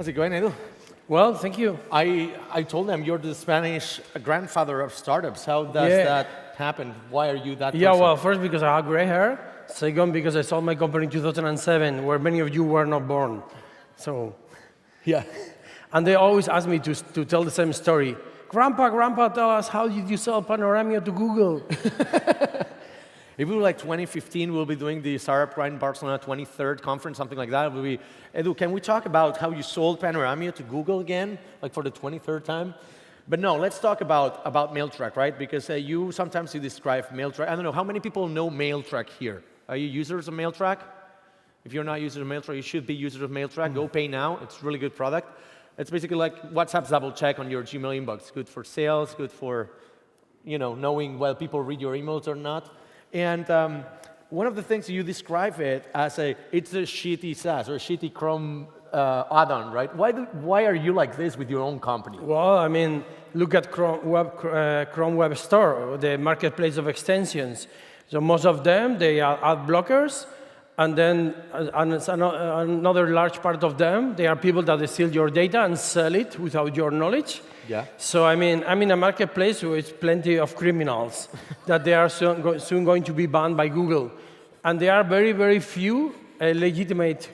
How's it going, Edu? Well, thank you. I told them you're the Spanish grandfather of startups. How does that happen? Why are you that person? Well, first because I have gray hair. Second, because I sold my company in 2007, where many of you were not born. So, yeah. And they always ask me to tell the same story. Grandpa, tell us, how did you sell Panoramio to Google? If we were like 2015, we'll be doing the Startup Grind in Barcelona 23rd conference, something like that. Edu, can we talk about how you sold Panoramio to Google again, like for the 23rd time? But no, let's talk about Mailtrack, right? Because sometimes you describe Mailtrack. I don't know, how many people know Mailtrack here? Are you users of Mailtrack? If you're not users of Mailtrack, you should be users of Mailtrack. Go pay now. It's a really good product. It's basically like WhatsApp's double check on your Gmail inbox. Good for sales, good for knowing whether people read your emails or not. And one of the things you describe it as it's a shitty SaaS or a shitty Chrome add-on, right? Why are you like this with your own company? Well, I mean, look at Chrome Web Store, the marketplace of extensions. So most of them, they are ad blockers, and then another large part of them, they are people that steal your data and sell it without your knowledge. Yeah. So I'm in a marketplace with plenty of criminals that they are soon going to be banned by Google. And there are very, very few legitimate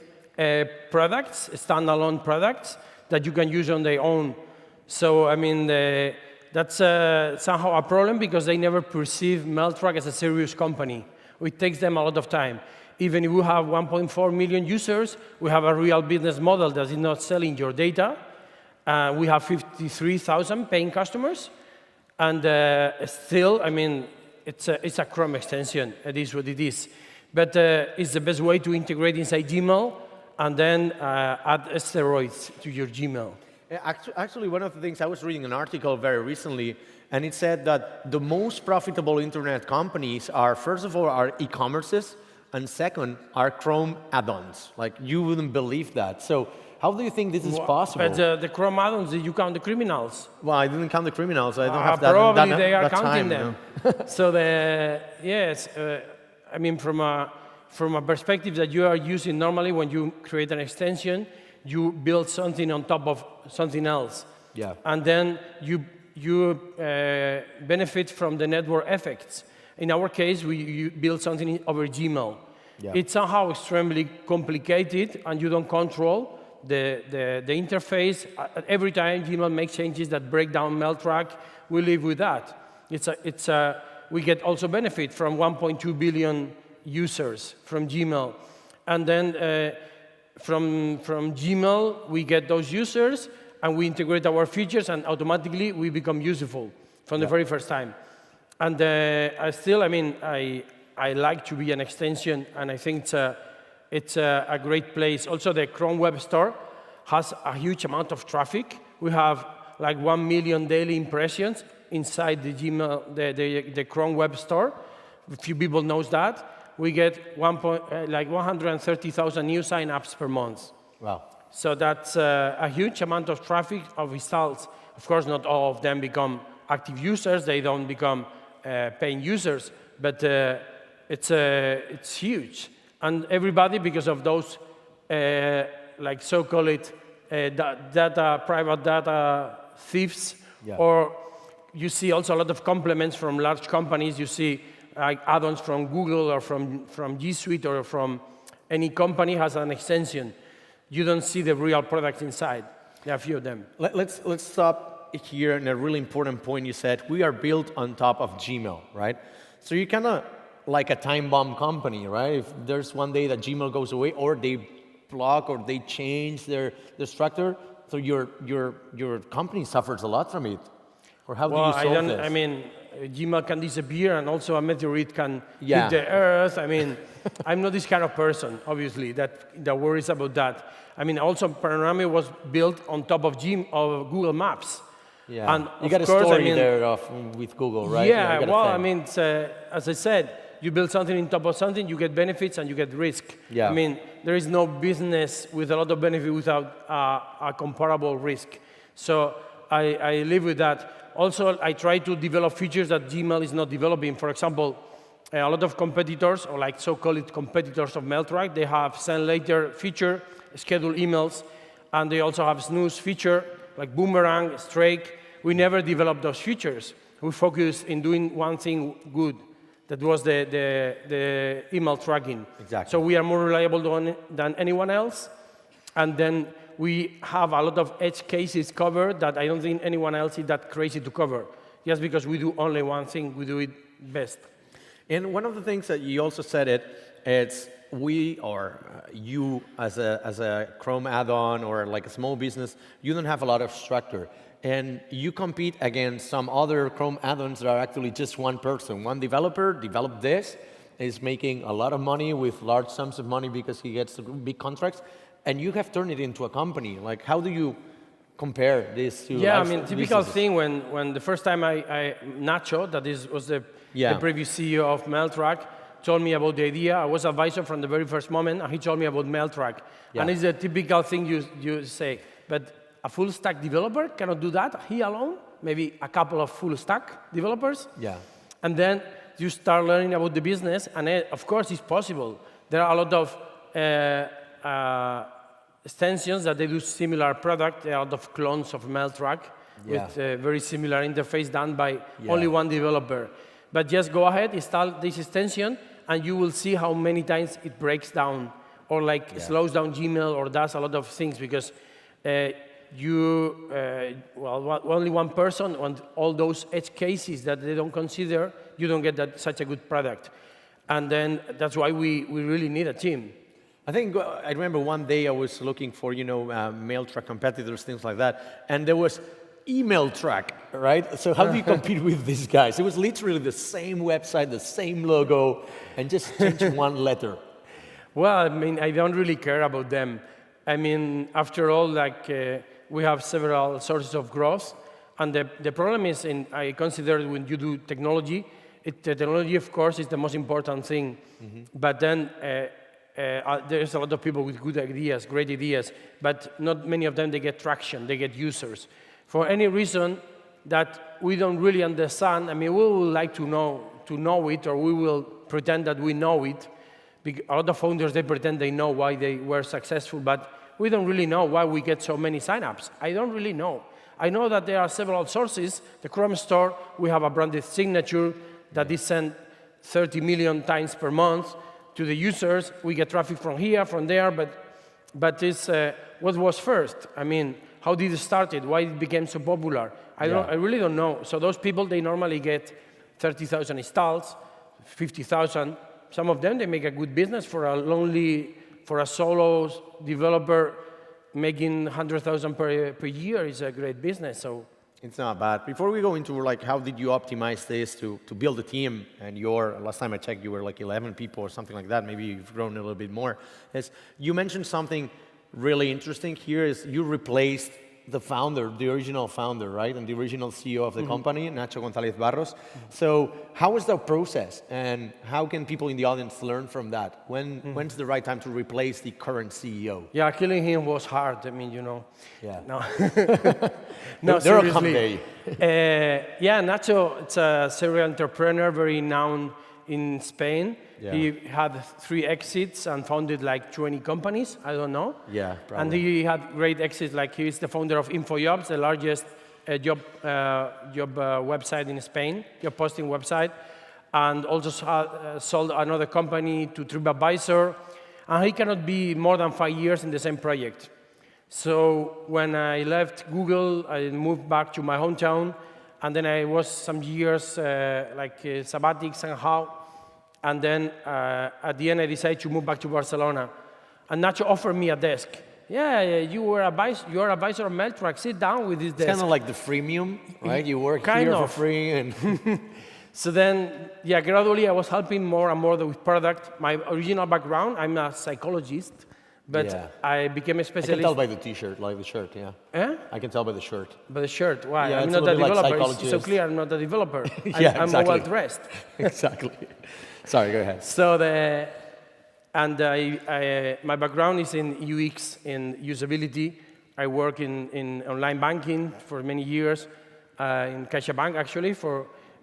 products, standalone products, that you can use on their own. So I mean, that's somehow a problem because they never perceive Mailtrack as a serious company. It takes them a lot of time. Even if we have 1.4 million users, we have a real business model that is not selling your data. We have 53,000 paying customers, and still, I mean, it's a Chrome extension. It is what it is. But it's the best way to integrate inside Gmail and then add steroids to your Gmail. Actually, one of the things, I was reading an article very recently, and it said that the most profitable internet companies are, first of all, are e-commerces, and second, are Chrome add-ons. Like, you wouldn't believe that. So, how do you think this is possible? But the Chrome add-ons, did you count the criminals? Well, I didn't count the criminals. I don't have that. Probably they are time, counting them. So I mean, from a perspective that you are using normally when you create an extension, you build something on top of something else. Yeah. And then you benefit from the network effects. In our case, you build something over Gmail. Yeah. It's somehow extremely complicated, and you don't control the interface. Every time Gmail makes changes that break down Mailtrack, we live with that. We get also benefit from 1.2 billion users from Gmail. And then from Gmail, we get those users, and we integrate our features, and automatically we become useful from the very first time. And I like to be an extension, and I think it's a great place. Also, the Chrome Web Store has a huge amount of traffic. We have like 1 million daily impressions inside the Gmail, the Chrome Web Store. A few people knows that. We get like 130,000 new sign-ups per month. Wow. So that's a huge amount of traffic of installs. Of course, not all of them become active users. They don't become paying users, but it's huge. And everybody, because of those like so-called private data thieves, or you see also a lot of compliments from large companies. You see like add-ons from Google or from G Suite or from any company has an extension. You don't see the real product inside. There are a few of them. Let's stop here in a really important point you said. We are built on top of Gmail, right? So you're kind of like a time bomb company, right? If there's one day that Gmail goes away, or they block, or they change their structure, so your company suffers a lot from it. Or how do you solve this? I mean, Gmail can disappear, and also a meteorite can hit the Earth. I mean, I'm not this kind of person, obviously, that worries about that. I mean, also Panoramio was built on top of Google Maps. Yeah, and you got a story there with Google, right? Yeah, well, I mean, as I said, you build something on top of something, you get benefits and you get risk. Yeah. I mean, there is no business with a lot of benefit without a comparable risk. So I live with that. Also, I try to develop features that Gmail is not developing. For example, a lot of competitors, or like so-called competitors of Mailtrack, they have send later feature, schedule emails, and they also have snooze feature, like Boomerang, Strike. We never developed those features. We focused in doing one thing good. That was the email tracking. Exactly. So we are more reliable than anyone else. And then we have a lot of edge cases covered that I don't think anyone else is that crazy to cover. Just because we do only one thing, we do it best. And one of the things that you also said it's we or you as a Chrome add-on or like a small business, you don't have a lot of structure. And you compete against some other Chrome add-ons that are actually just one person. One developer developed this, is making a lot of money with large sums of money because he gets big contracts, and you have turned it into a company. Like, how do you compare this to? Yeah, I mean, typical thing when the first time Nacho, that was the previous CEO of Mailtrack, told me about the idea. I was advisor from the very first moment, and he told me about Mailtrack. Yeah. And it's a typical thing you say, but a full stack developer cannot do that, he alone, maybe a couple of full stack developers. Yeah. And then you start learning about the business, and of course it's possible. There are a lot of extensions that they do similar product. There are a lot of clones of Mailtrack with very similar interface done by only one developer. But just go ahead, install this extension, and you will see how many times it breaks down, or like slows down Gmail, or does a lot of things, because only one person on all those edge cases that they don't consider, you don't get such a good product. And then that's why we really need a team. I think I remember one day I was looking for, Mailtrack competitors, things like that, and there was Emailtrack, right? So how do you compete with these guys? It was literally the same website, the same logo, and just changing one letter. Well, I mean, I don't really care about them. I mean, after all, we have several sources of growth, and the problem is, I consider when you do technology, the technology, of course, is the most important thing. But then there's a lot of people with good ideas, great ideas, but not many of them, they get traction, they get users. For any reason that we don't really understand, I mean, we would like to know it, or we will pretend that we know it. A lot of founders, they pretend they know why they were successful, but we don't really know why we get so many signups. I don't really know. I know that there are several sources. The Chrome store, we have a branded signature that is sent 30 million times per month to the users. We get traffic from here, from there, but it's what was first? I mean, how did it started? Why it became so popular? I really don't know. So those people, they normally get 30,000 installs, 50,000. Some of them, they make a good business. For a solo developer, making 100,000 per year is a great business. So it's not bad. Before we go into how did you optimize this to build a team, and last time I checked, you were like 11 people or something like that. Maybe you've grown a little bit more. You mentioned something really interesting here is you replaced the founder, the original founder, right? And the original CEO of the company, Nacho González Barros. So how was the process, and how can people in the audience learn from that? When's the right time to replace the current CEO? Yeah, killing him was hard. I mean, Yeah. No. No, there will come seriously. day. Nacho, it's a serial entrepreneur, very known in Spain. Yeah. He had 3 exits and founded like 20 companies, I don't know. Yeah, probably. And he had great exits, like he is the founder of InfoJobs, the largest job website in Spain, job posting website, and also sold another company to TripAdvisor. And he cannot be more than 5 years in the same project. So when I left Google, I moved back to my hometown, and then I was some years sabbatic somehow. And then at the end, I decided to move back to Barcelona. And Nacho offered me a desk. You are advisor of Mailtrack. Sit down with this desk. It's kind of like the freemium, right? You work kind here of. for free. And So then, gradually I was helping more and more with product. My original background, I'm a psychologist, but I became a specialist. I can tell by the T-shirt, like the shirt, yeah. Eh? I can tell by the shirt. By the shirt, why? Yeah, I'm it's a not a little bit like developer. It's so psychologist. clear I'm not a developer. Yeah, I'm exactly. well dressed. Exactly. Sorry, go ahead. So my background is in UX and usability. I work in online banking for many years, in CaixaBank actually,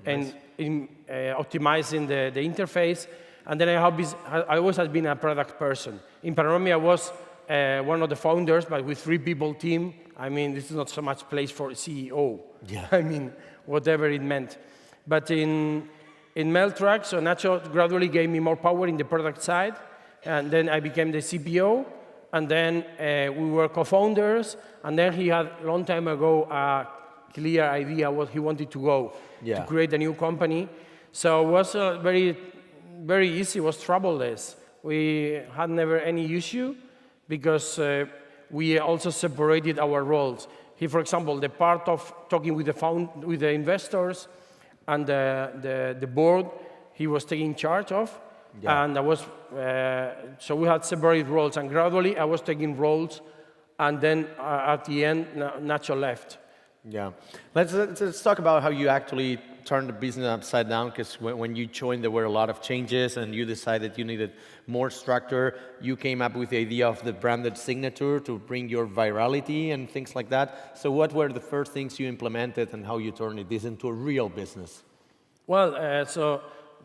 and in optimizing the interface. And then I always have been a product person. In Panoramia, I was one of the founders, but with 3 people team. I mean, this is not so much place for a CEO. Yeah. I mean, whatever it meant. But in Mailtrack, so Nacho gradually gave me more power in the product side, and then I became the CPO, and then we were co-founders, and then he had a long time ago a clear idea what he wanted to go, to create a new company. So it was very, very easy, it was troubleless. We had never any issue because we also separated our roles. He, for example, the part of talking with the investors and the board, he was taking charge of, and I was, so we had separate roles, and gradually I was taking roles, and then at the end, Nacho left. Yeah. Let's talk about how you actually turned the business upside down, because when you joined, there were a lot of changes, and you decided you needed more structure. You came up with the idea of the branded signature to bring your virality and things like that. So what were the first things you implemented, and how you turned this into a real business? Well, so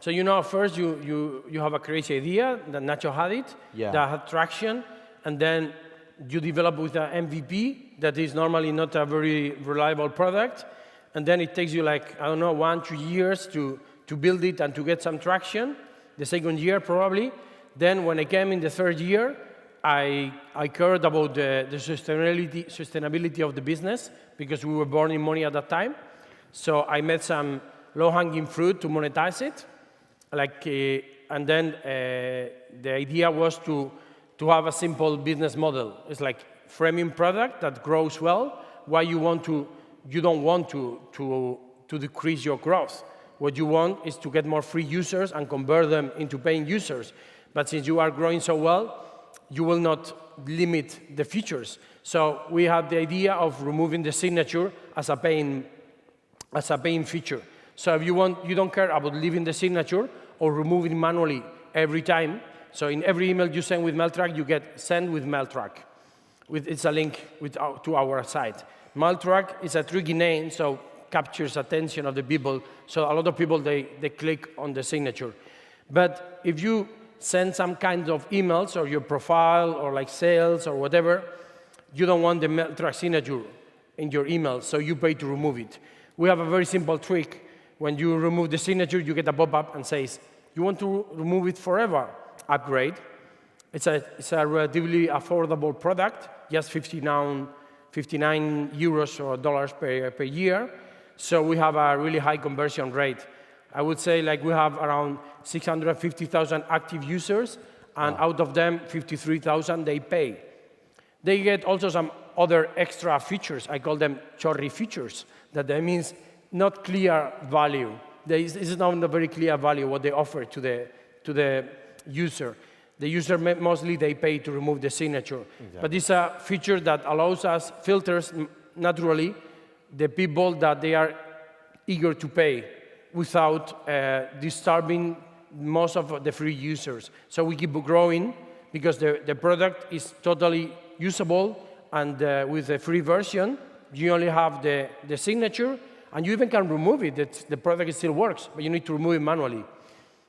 you know, first you have a crazy idea, that Nacho had it, that had traction, and then you develop with an MVP that is normally not a very reliable product, and then it takes you like, I don't know, 1-2 years to build it and to get some traction. The second year, probably. Then when I came in the third year, I cared about the sustainability of the business, because we were burning money at that time. So I made some low-hanging fruit to monetize it. And then the idea was to have a simple business model. It's like freemium product that grows well. Why you don't want to decrease your growth. What you want is to get more free users and convert them into paying users. But since you are growing so well, you will not limit the features. So we had the idea of removing the signature as a paying feature. So if you don't care about leaving the signature or removing manually every time. So in every email you send with Mailtrack, you get send with Mailtrack. It's a link to our site. Mailtrack is a tricky name, so captures attention of the people. So a lot of people, they click on the signature. But if you send some kind of emails or your profile or like sales or whatever, you don't want the Mailtrack signature in your email, so you pay to remove it. We have a very simple trick. When you remove the signature, you get a pop-up and says, you want to remove it forever? Upgrade. It's a relatively affordable product, just 59 euros or dollars per year. So we have a really high conversion rate. I would say like we have around 650,000 active users, and out of them, 53,000 they pay. They get also some other extra features. I call them chorri features. That means not clear value. This is not a very clear value what they offer to the user. The user mostly they pay to remove the signature. Exactly. But it's a feature that allows us filters naturally the people that they are eager to pay without disturbing most of the free users. So we keep growing because the product is totally usable, and with the free version, you only have the signature, and you even can remove it. The product still works, but you need to remove it manually.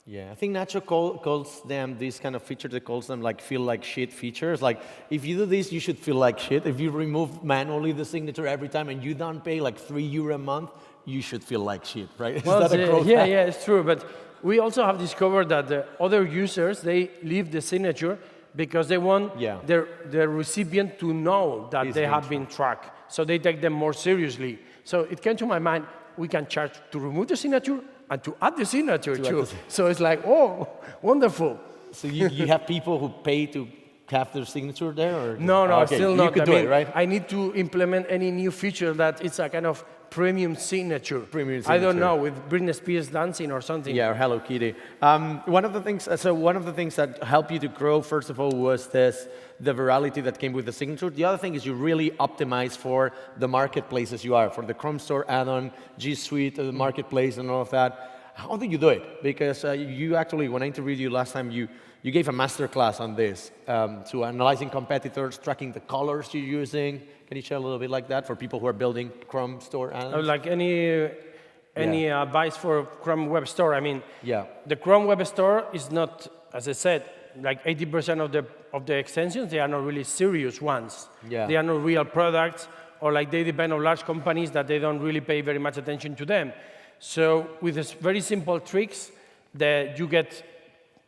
Yeah, I think Nacho calls them, this kind of feature, that calls them like feel like shit features. Like, if you do this, you should feel like shit. If you remove manually the signature every time and you don't pay like €3 a month, you should feel like shit, right? Well, Is that a growth yeah, hack? yeah, it's true. But we also have discovered that the other users, they leave the signature because they want the recipient to know that they have been tracked. So they take them more seriously. So it came to my mind, we can charge to remove the signature and to add the signature too. So it's like, oh, wonderful. So you have people who pay to have their signature there? Or? No, okay. Still not. You could do it, right? I need to implement any new feature that it's a kind of premium signature. Premium signature. I don't know, with Britney Spears dancing or something. Yeah, or Hello Kitty. One of the things that helped you to grow, first of all, was the virality that came with the signature. The other thing is you really optimize for the marketplaces you are, for the Chrome Store add-on, G Suite, the marketplace, and all of that. How do you do it? Because you actually, when I interviewed you last time, you gave a masterclass on this, to analyzing competitors, tracking the colors you're using. Can you share a little bit like that for people who are building Chrome Store add-ons? Like any advice for Chrome Web Store? I mean, yeah. The Chrome Web Store is not, as I said, like 80% of the extensions, they are not really serious ones. Yeah. They are not real products, or like they depend on large companies that they don't really pay very much attention to them. So with this very simple tricks, that you get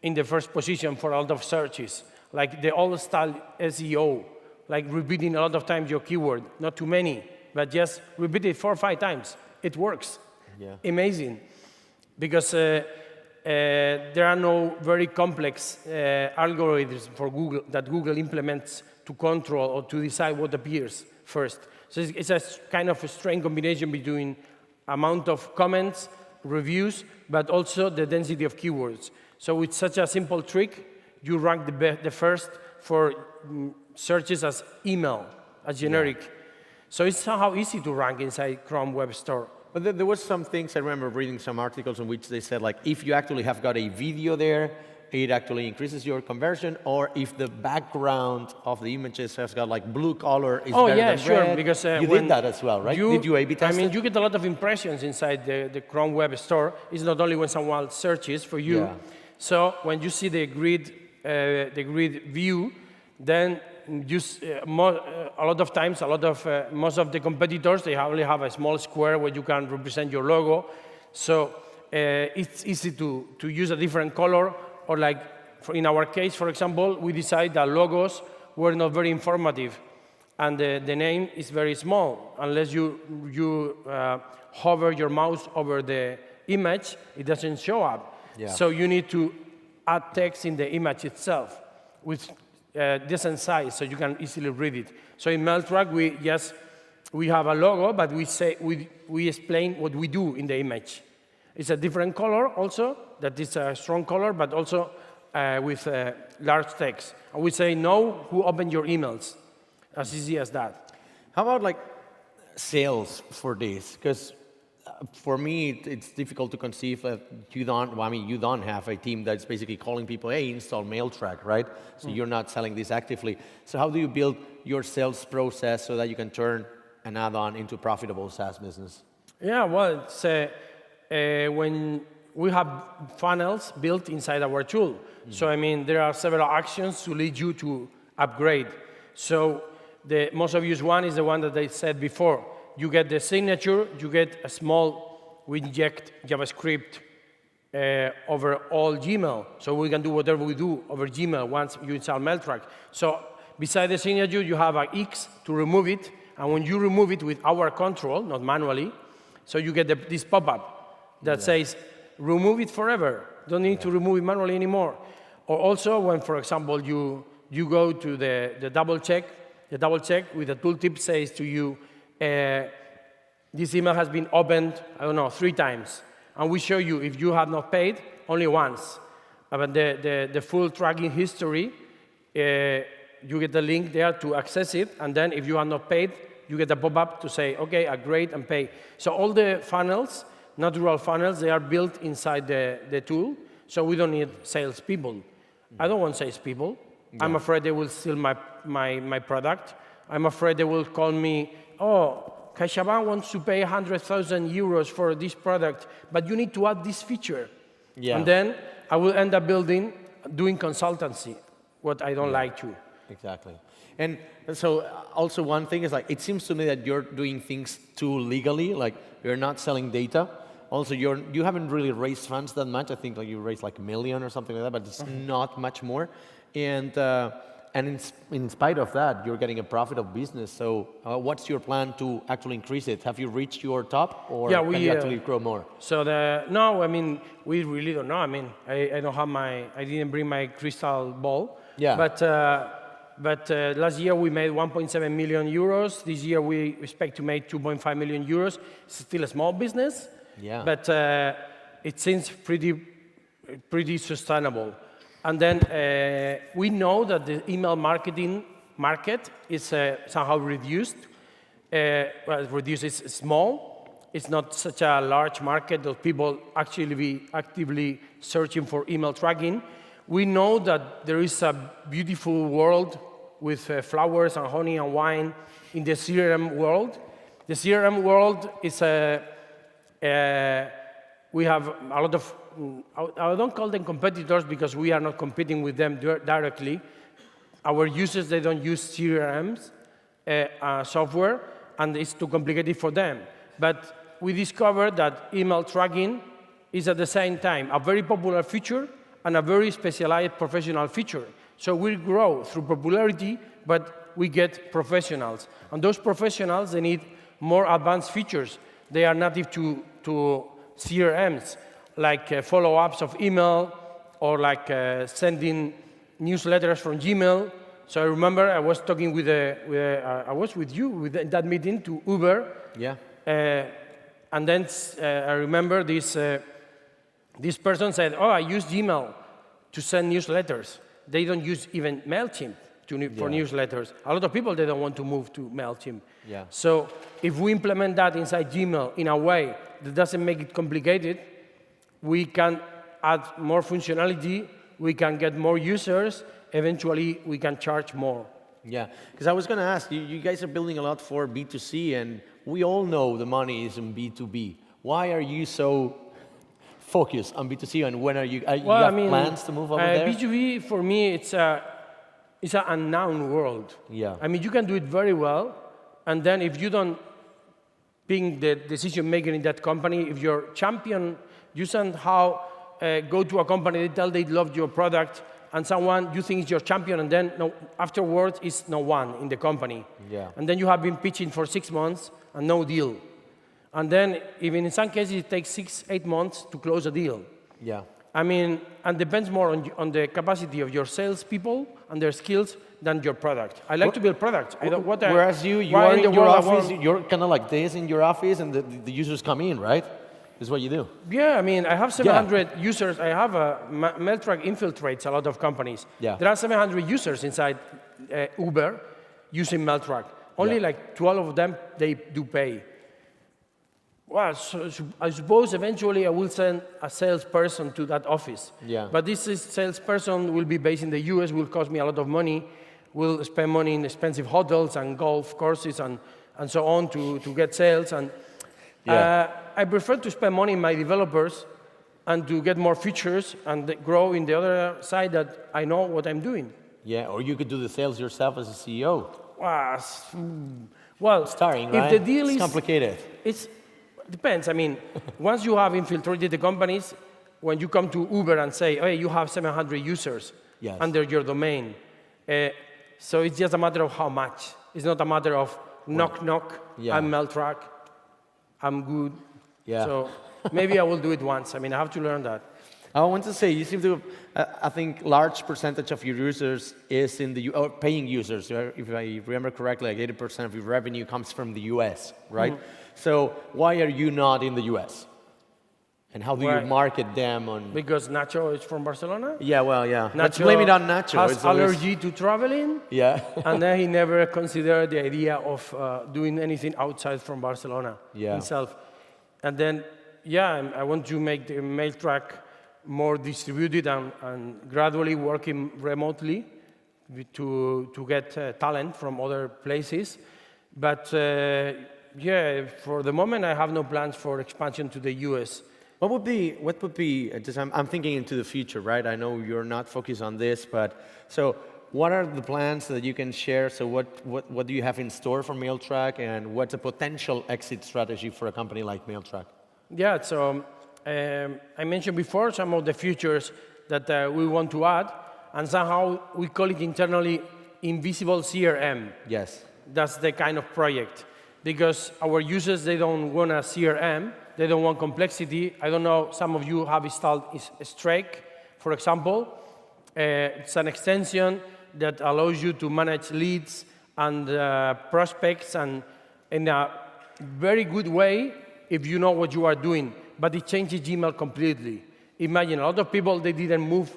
in the first position for a lot of searches, like the old style SEO, like repeating a lot of times your keyword, not too many, but just repeat it 4 or 5 times. It works. Yeah. Amazing. Because there are no very complex algorithms for Google that Google implements to control or to decide what appears first. So it's a kind of a strange combination between amount of comments, reviews, but also the density of keywords. So with such a simple trick, you rank the first for searches as email, as generic. Yeah. So it's somehow easy to rank inside Chrome Web Store. But there was some things, I remember reading some articles in which they said, like, if you actually have got a video there, it actually increases your conversion, or if the background of the images has got like blue color, is better than sure, red. because you did that as well, right? Did you A/B test? I mean, you get a lot of impressions inside the Chrome Web Store. It's not only when someone searches for you. Yeah. So when you see the grid view, then a lot of times, most of the competitors, they only have a small square where you can represent your logo. So it's easy to use a different color, or like in our case, for example, we decided that logos were not very informative, and the name is very small. Unless you hover your mouse over the image, it doesn't show up. Yeah. So you need to add text in the image itself with decent size, so you can easily read it. So in Mailtrack, we have a logo, but we explain what we do in the image. It's a different color also, that is a strong color, but also with large text. And we say, know who opened your emails, as easy as that. How about like sales for this? Because for me, it's difficult to conceive that you don't have a team that's basically calling people, hey, install Mailtrack, right? So you're not selling this actively. So how do you build your sales process so that you can turn an add-on into a profitable SaaS business? Yeah, well, it's, when we have funnels built inside our tool. Mm-hmm. So, I mean, there are several actions to lead you to upgrade. So the most obvious one is the one that I said before. You get the signature, you get a small, we inject JavaScript over all Gmail. So we can do whatever we do over Gmail once you install Mailtrack. So beside the signature, you have an X to remove it. And when you remove it with our control, not manually, so you get this pop-up that says, remove it forever. Don't need to remove it manually anymore. Or also when, for example, you go to the double check with the tooltip says to you, this email has been opened, 3 times. And we show you, if you have not paid, only once. But the full tracking history, you get the link there to access it. And then if you have not paid, you get a pop-up to say, OK, upgrade and pay. So all the funnels, natural funnels, they are built inside the tool. So we don't need salespeople. I don't want salespeople. Yeah. I'm afraid they will steal my product. I'm afraid they will call me, oh, CaixaBank wants to pay 100,000 euros for this product, but you need to add this feature. Yeah. And then I will end up doing consultancy, what I don't like to. Exactly. And so also one thing is, like, it seems to me that you're doing things too legally, like you're not selling data. Also, you haven't really raised funds that much. I think like you raised like $1 million or something like that, but it's not much more. And in spite of that, you're getting a profitable business. So what's your plan to actually increase it? Have you reached your top, or can you actually grow more? So no, I mean, we really don't know. I mean, I don't have I didn't bring my crystal ball. Yeah. But last year we made 1.7 million euros. This year we expect to make 2.5 million euros. It's still a small business. Yeah. But it seems pretty sustainable. And then we know that the email marketing market is somehow reduced. Reduced is small. It's not such a large market that people actually be actively searching for email tracking. We know that there is a beautiful world with flowers and honey and wine in the CRM world. The CRM world is we have a lot of I don't call them competitors because we are not competing with them directly. Our users, they don't use CRMs software, and it's too complicated for them. But we discovered that email tracking is at the same time a very popular feature and a very specialized professional feature. So we grow through popularity, but we get professionals. And those professionals, they need more advanced features. They are native to CRMs, like follow-ups of email, or like sending newsletters from Gmail. So I remember I was talking I was with you with that meeting to Uber. Yeah. And then I remember this person said, "Oh, I use Gmail to send newsletters. They don't use even MailChimp for newsletters. A lot of people, they don't want to move to MailChimp. Yeah. So if we implement that inside Gmail in a way that doesn't make it complicated, we can add more functionality, we can get more users, eventually we can charge more." Yeah, because I was going to ask, you guys are building a lot for B2C, and we all know the money is in B2B. Why are you so focused on B2C, and when are you have plans to move over there? B2B, for me, it's an unknown world. Yeah. I mean, you can do it very well, and then if you don't being the decision maker in that company, if you're champion, you somehow go to a company, they tell they love your product, and someone you think is your champion, and then afterwards is no one in the company. Yeah. And then you have been pitching for 6 months and no deal. And then even in some cases it takes 6-8 months to close a deal. Yeah. I mean, and depends more on the capacity of your salespeople and their skills than your product. I like to build products. Whereas you are in your office, you're kind of like this in your office, and the users come in, right? This is what you do. Yeah, I mean, I have 700 users. I have Mailtrack infiltrates a lot of companies. Yeah. There are 700 users inside Uber using Mailtrack. Only like 12 of them, they do pay. Well, so I suppose eventually I will send a salesperson to that office. Yeah. But this salesperson will be based in the US, will cost me a lot of money, will spend money in expensive hotels and golf courses and so on to get sales. And I prefer to spend money in my developers and to get more features and grow in the other side that I know what I'm doing. Yeah, or you could do the sales yourself as a CEO. Well, it's tiring, if right? the deal it's complicated. It depends. I mean, once you have infiltrated the companies, when you come to Uber and say, hey, you have 700 users under your domain, so it's just a matter of how much. It's not a matter of knock, I'm Mailtrack, I'm good. Yeah. So maybe I will do it once. I mean, I have to learn that. I want to say, you seem to, I think, large percentage of your users is in the paying users. If I remember correctly, like 80% of your revenue comes from the US, right? Mm-hmm. So why are you not in the US? And how do you market them on? Because Nacho is from Barcelona. Yeah, well, yeah. Nacho let's blame it on Nacho. Has allergy to traveling. Yeah. And then he never considered the idea of doing anything outside from Barcelona himself. And then, I want to make the Mailtrack more distributed and gradually working remotely to get talent from other places. But for the moment, I have no plans for expansion to the US. What would be, just I'm thinking into the future, right? I know you're not focused on this, but so what are the plans that you can share? So what do you have in store for Mailtrack, and what's a potential exit strategy for a company like Mailtrack? Yeah, so I mentioned before some of the features that we want to add, and somehow we call it internally invisible CRM. Yes. That's the kind of project, because our users, they don't want a CRM, they don't want complexity. I don't know, some of you have installed Strike, for example. It's an extension that allows you to manage leads and prospects, and in a very good way if you know what you are doing, but it changes Gmail completely. Imagine a lot of people, they didn't move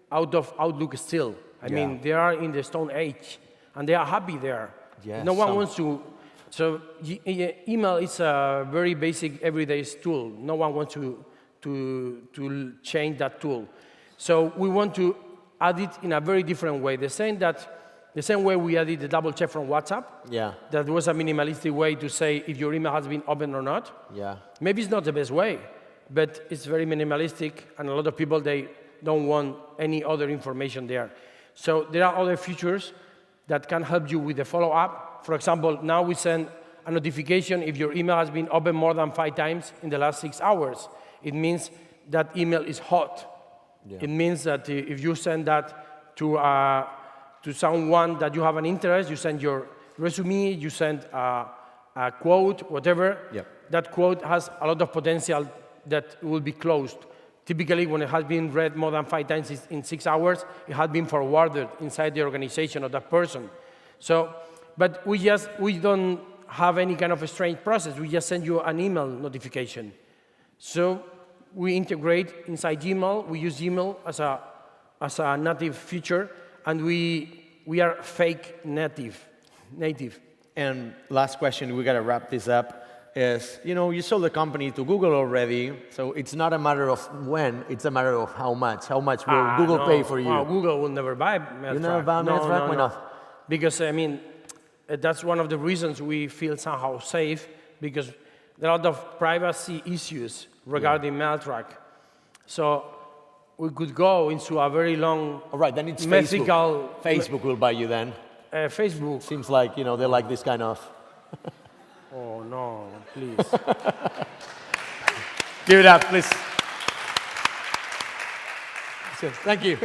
out of Outlook still. I mean, they are in the Stone Age, and they are happy there. Yes, no one wants to. So email is a very basic everyday tool. No one wants to change that tool. So we want to add it in a very different way. The same way we added the double check from WhatsApp. Yeah. That was a minimalistic way to say if your email has been opened or not. Yeah. Maybe it's not the best way, but it's very minimalistic, and a lot of people, they don't want any other information there. So there are other features that can help you with the follow-up. For example, now we send a notification if your email has been opened more than 5 times in the last 6 hours. It means that email is hot. Yeah. It means that if you send that to someone that you have an interest, you send your resume, you send a quote, whatever, yep. That quote has a lot of potential that will be closed. Typically, when it has been read more than 5 times in 6 hours, it has been forwarded inside the organization of that person. So, but we don't have any kind of a strange process. We just send you an email notification. So we integrate inside Gmail. We use Gmail as a native feature, and we are fake native. And last question, we got to wrap this up, is, you sold the company to Google already, so it's not a matter of when, it's a matter of how much. How much will Google pay for you? Google will never buy MailTrack. You never buy MailTrack? Why not? Because, that's one of the reasons we feel somehow safe, because there are a lot of privacy issues regarding MailTrack. So we could go into a very long... All right, then it's Facebook. Facebook will buy you then. Facebook. Seems like, they like this kind of... Oh, no, please. Give it up, please. Thank you.